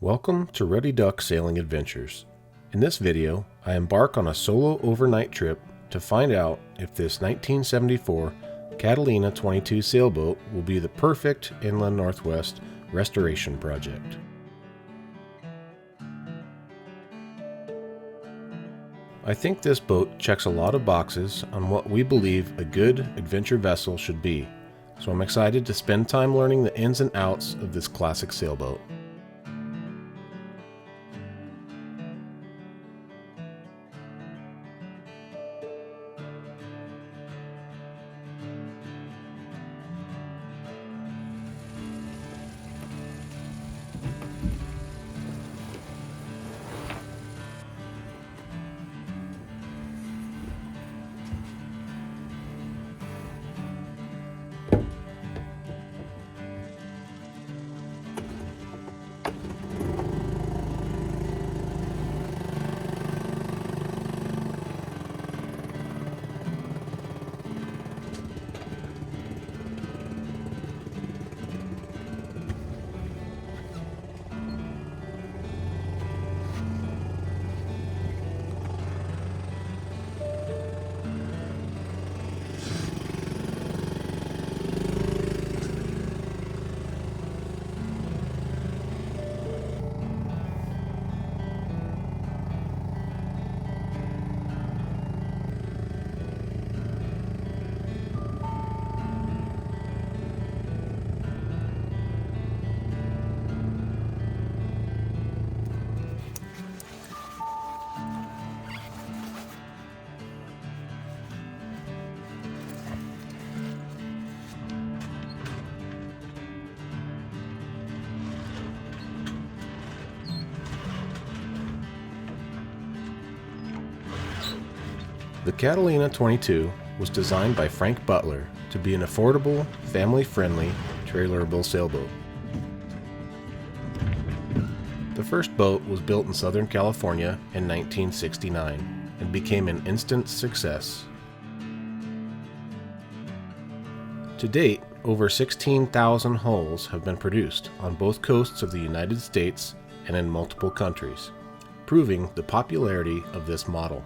Welcome to Ruddy Duck Sailing Adventures. In this video, I embark on a solo overnight trip to find out if this 1974 Catalina 22 sailboat will be the perfect inland northwest restoration project. I think this boat checks a lot of boxes on what we believe a good adventure vessel should be, so I'm excited to spend time learning the ins and outs of this classic sailboat. The Catalina 22 was designed by Frank Butler to be an affordable, family-friendly, trailerable sailboat. The first boat was built in Southern California in 1969 and became an instant success. To date, over 16,000 hulls have been produced on both coasts of the United States and in multiple countries, proving the popularity of this model.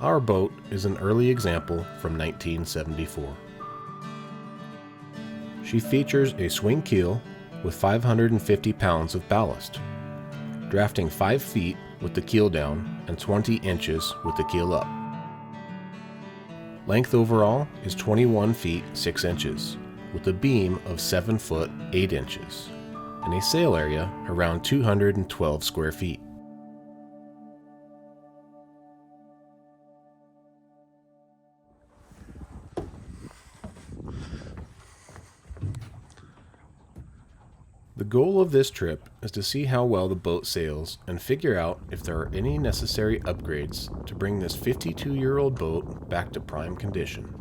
Our boat is an early example from 1974. She features a swing keel with 550 pounds of ballast, drafting 5 feet with the keel down and 20 inches with the keel up. Length overall is 21 feet 6 inches, with a beam of 7 foot 8 inches, and a sail area around 212 square feet. The goal of this trip is to see how well the boat sails and figure out if there are any necessary upgrades to bring this 52-year-old boat back to prime condition.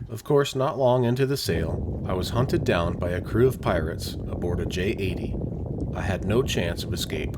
Of course, not long into the sail, I was hunted down by a crew of pirates aboard a J-80. I had no chance of escape.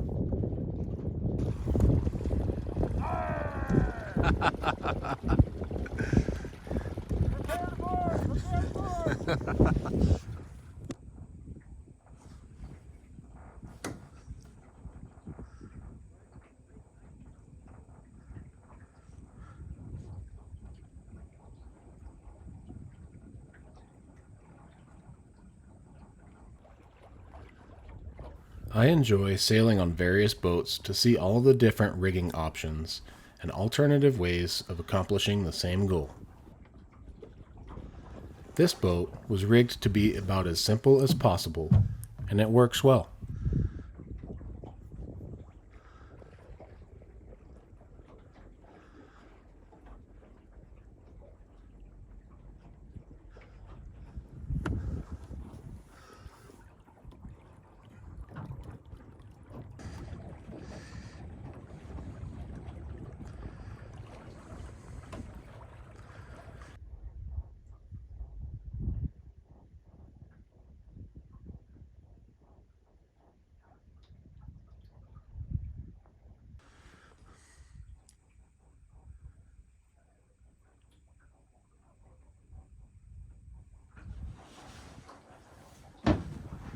I enjoy sailing on various boats to see all the different rigging options and alternative ways of accomplishing the same goal. This boat was rigged to be about as simple as possible, and it works well.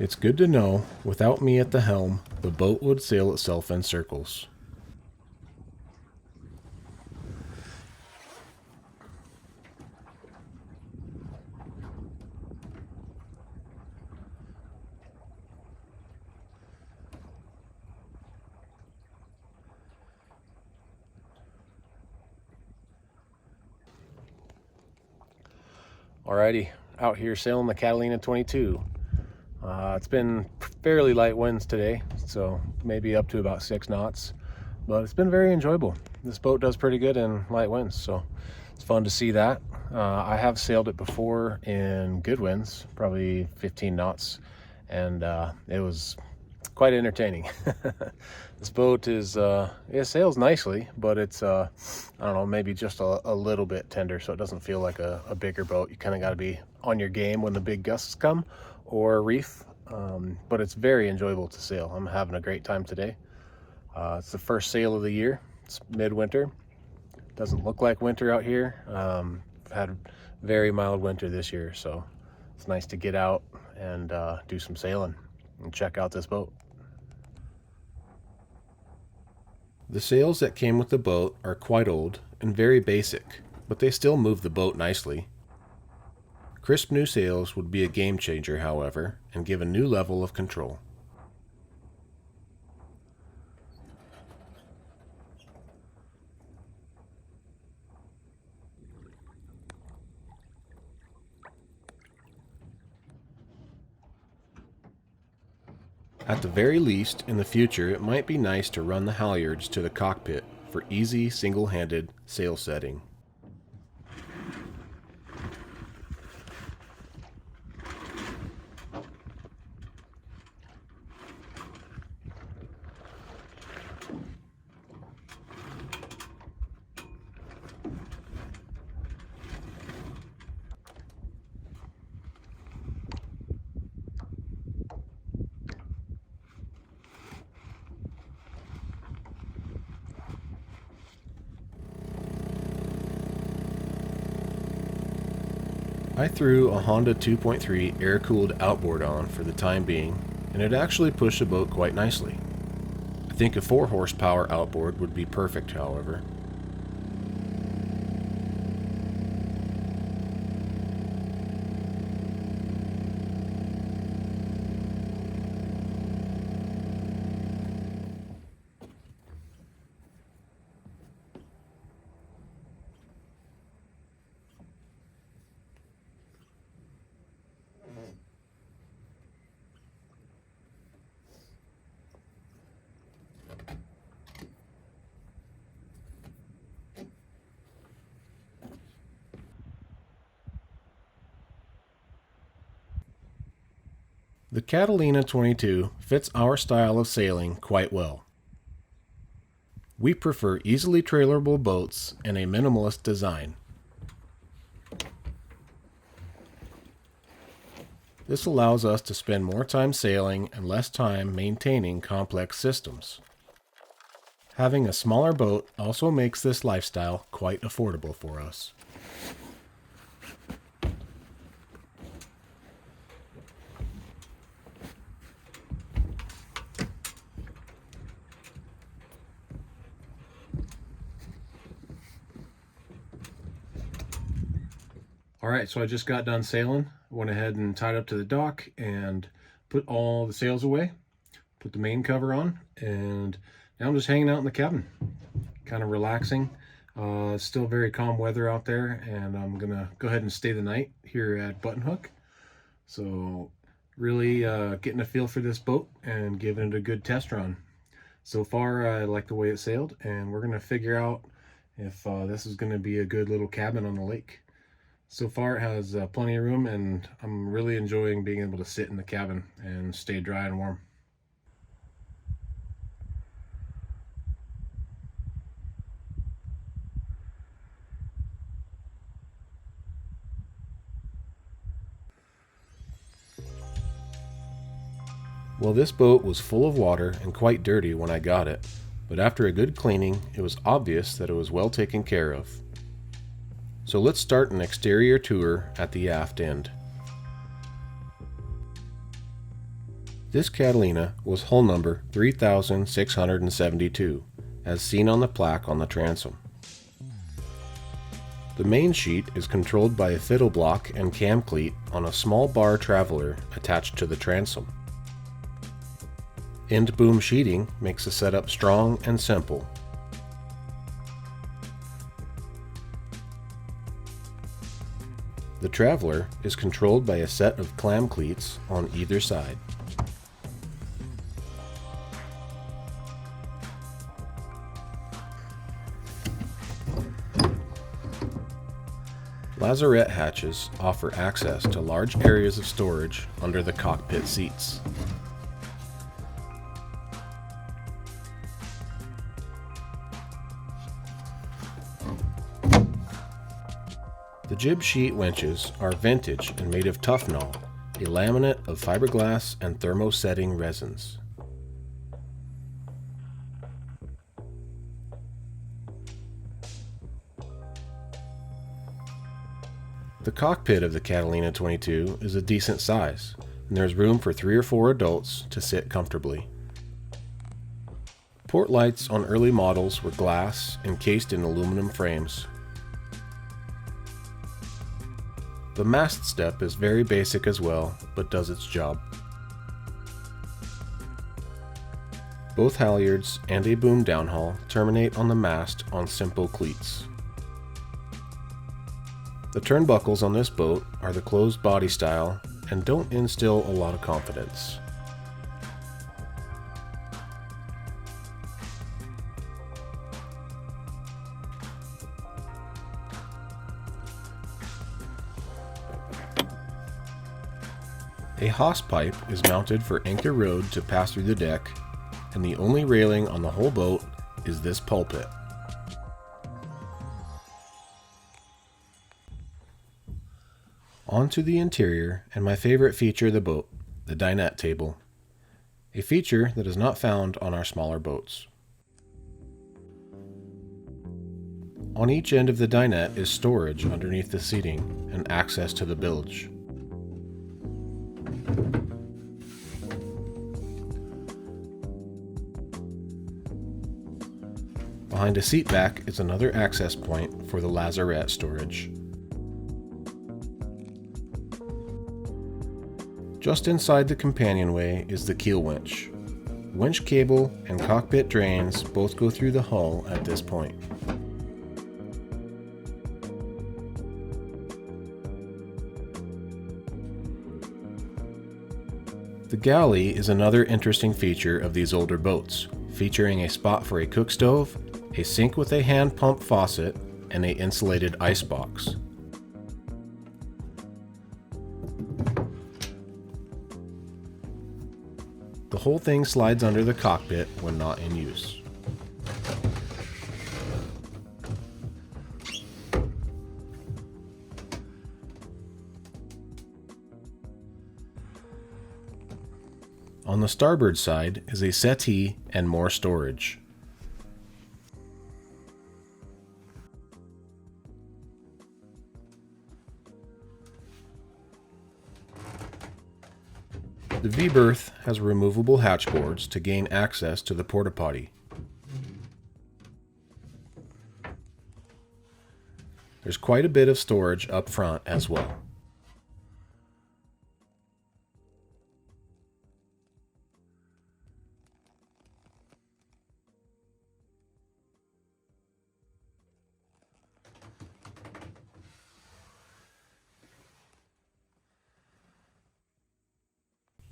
It's good to know, without me at the helm, the boat would sail itself in circles. Alrighty, out here sailing the Catalina 22. It's been fairly light winds today, so maybe up to about 6 knots, but it's been very enjoyable. This boat does pretty good in light winds, so it's fun to see that. I have sailed it before in good winds, probably 15 knots, and it was quite entertaining. This boat is it sails nicely, but it's I don't know, maybe just a little bit tender, so it doesn't feel like a bigger boat. You kind of got to be on your game when the big gusts come, or reef, but it's very enjoyable to sail. I'm having a great time today. It's the first sail of the year. It's midwinter. Doesn't look like winter out here. Had very mild winter this year, so it's nice to get out and do some sailing and check out this boat. The sails that came with the boat are quite old and very basic, but they still move the boat nicely. Crisp new sails would be a game changer, however, and give a new level of control. At the very least, in the future, it might be nice to run the halyards to the cockpit for easy, single-handed sail setting. I threw a Honda 2.3 air-cooled outboard on for the time being, and it actually pushed the boat quite nicely. I think a 4 horsepower outboard would be perfect, however. The Catalina 22 fits our style of sailing quite well. We prefer easily trailerable boats and a minimalist design. This allows us to spend more time sailing and less time maintaining complex systems. Having a smaller boat also makes this lifestyle quite affordable for us. Alright, so I just got done sailing, went ahead and tied up to the dock and put all the sails away, put the main cover on, and now I'm just hanging out in the cabin, kind of relaxing. Still very calm weather out there, and I'm gonna go ahead and stay the night here at Button Hook. So really getting a feel for this boat and giving it a good test run. So far I like the way it sailed, and we're gonna figure out if this is gonna be a good little cabin on the lake. So far it has plenty of room, and I'm really enjoying being able to sit in the cabin and stay dry and warm. Well, this boat was full of water and quite dirty when I got it, but after a good cleaning, it was obvious that it was well taken care of. So let's start an exterior tour at the aft end. This Catalina was hull number 3672, as seen on the plaque on the transom. The main sheet is controlled by a fiddle block and cam cleat on a small bar traveler attached to the transom. End boom sheeting makes the setup strong and simple. The traveler is controlled by a set of clam cleats on either side. Lazarette hatches offer access to large areas of storage under the cockpit seats. The jib sheet winches are vintage and made of Tufnol, a laminate of fiberglass and thermosetting resins. The cockpit of the Catalina 22 is a decent size, and there is room for 3 or 4 adults to sit comfortably. Port lights on early models were glass encased in aluminum frames. The mast step is very basic as well, but does its job. Both halyards and a boom downhaul terminate on the mast on simple cleats. The turnbuckles on this boat are the closed body style and don't instill a lot of confidence. A hawse pipe is mounted for anchor rode to pass through the deck, and the only railing on the whole boat is this pulpit. On to the interior and my favorite feature of the boat, the dinette table, a feature that is not found on our smaller boats. On each end of the dinette is storage underneath the seating and access to the bilge. Behind a seat back is another access point for the lazarette storage. Just inside the companionway is the keel winch. Winch cable and cockpit drains both go through the hull at this point. The galley is another interesting feature of these older boats, featuring a spot for a cook stove, a sink with a hand pump faucet, and an insulated ice box. The whole thing slides under the cockpit when not in use. On the starboard side is a settee and more storage. The V-berth has removable hatchboards to gain access to the porta-potty. There's quite a bit of storage up front as well.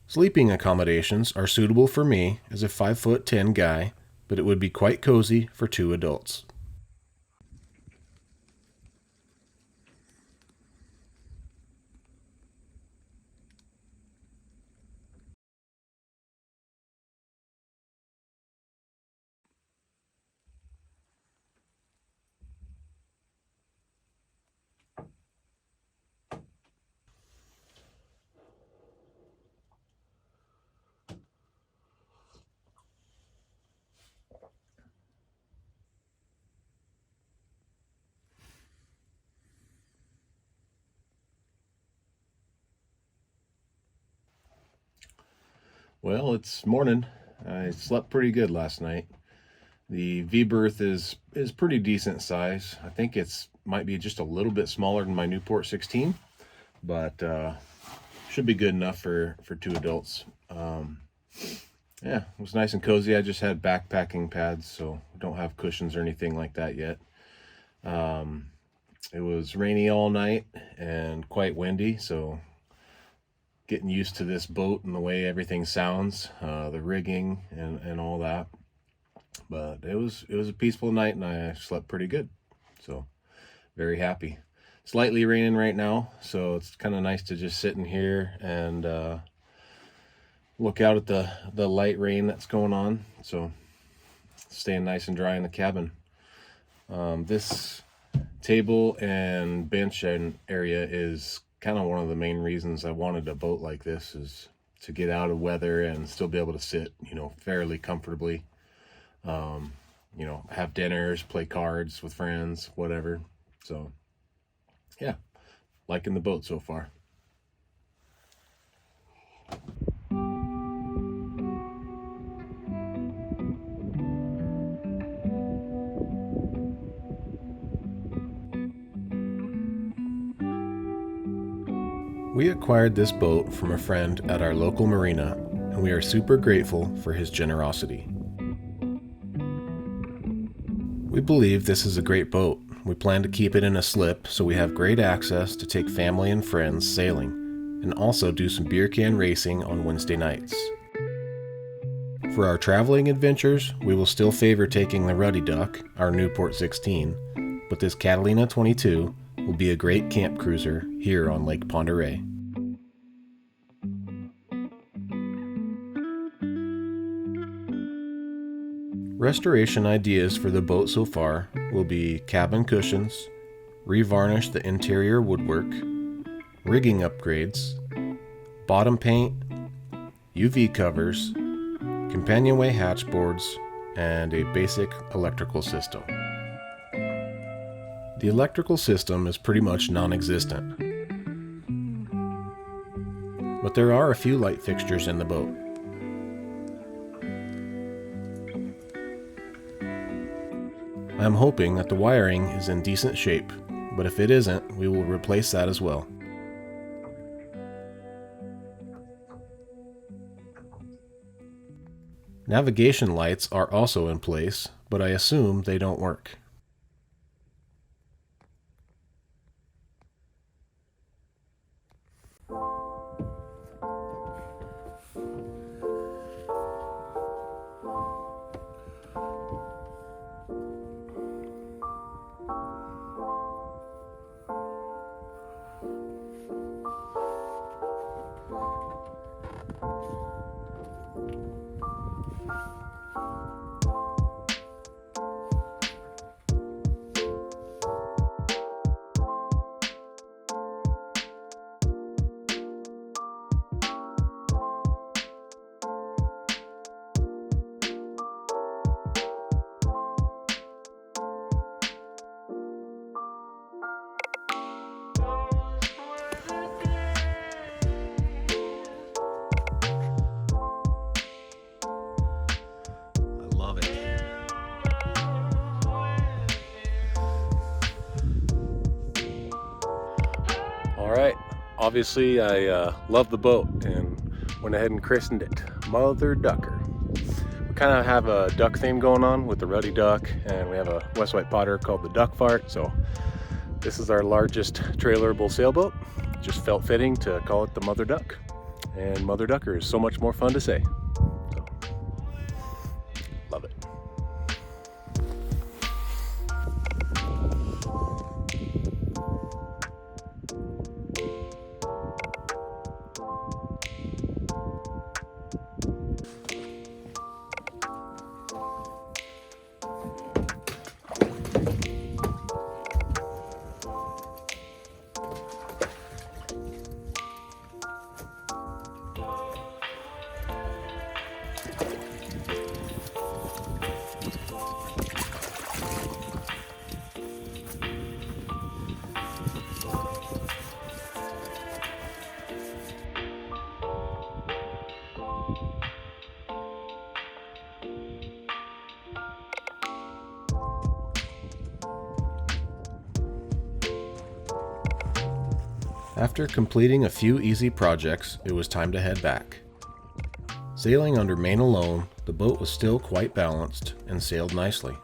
Sleeping accommodations are suitable for me as a 5'10" guy, but it would be quite cozy for 2 adults. Well, it's morning. I slept pretty good last night. The V-berth is pretty decent size. I think it's might be just a little bit smaller than my Newport 16, but should be good enough for two adults. Yeah, it was nice and cozy. I just had backpacking pads, so don't have cushions or anything like that yet. It was rainy all night and quite windy, so getting used to this boat and the way everything sounds, the rigging and all that. But it was a peaceful night and I slept pretty good. So very happy. Slightly raining right now, so it's kind of nice to just sit in here and look out at the light rain that's going on. So staying nice and dry in the cabin. This table and bench and area is kind of one of the main reasons I wanted a boat like this, is to get out of weather and still be able to sit, fairly comfortably. Have dinners, play cards with friends, whatever. So yeah, liking the boat so far. We acquired this boat from a friend at our local marina, and we are super grateful for his generosity. We believe this is a great boat. We plan to keep it in a slip so we have great access to take family and friends sailing, and also do some beer can racing on Wednesday nights. For our traveling adventures, we will still favor taking the Ruddy Duck, our Newport 16, but this Catalina 22 will be a great camp cruiser here on Lake Pend Oreille. Restoration ideas for the boat so far will be cabin cushions, revarnish the interior woodwork, rigging upgrades, bottom paint, UV covers, companionway hatchboards, and a basic electrical system. The electrical system is pretty much non-existent, but there are a few light fixtures in the boat. I am hoping that the wiring is in decent shape, but if it isn't, we will replace that as well. Navigation lights are also in place, but I assume they don't work. Alright, obviously I love the boat and went ahead and christened it Mother Ducker. We kind of have a duck theme going on with the Ruddy Duck, and we have a West White Potter called the Duck Fart, so this is our largest trailerable sailboat. Just felt fitting to call it the Mother Duck, and Mother Ducker is so much more fun to say. So, love it. After completing a few easy projects, it was time to head back. Sailing under Maine alone, the boat was still quite balanced and sailed nicely.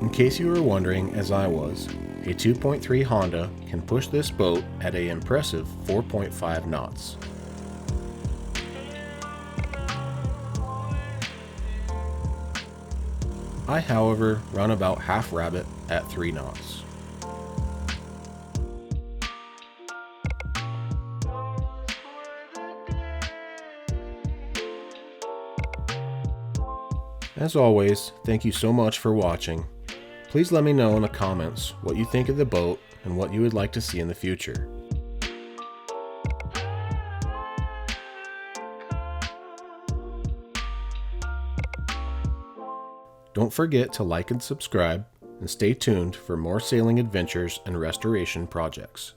In case you were wondering, as I was, a 2.3 Honda can push this boat at an impressive 4.5 knots. I, however, run about half rabbit at 3 knots. As always, thank you so much for watching. Please let me know in the comments what you think of the boat and what you would like to see in the future. Don't forget to like and subscribe, and stay tuned for more sailing adventures and restoration projects.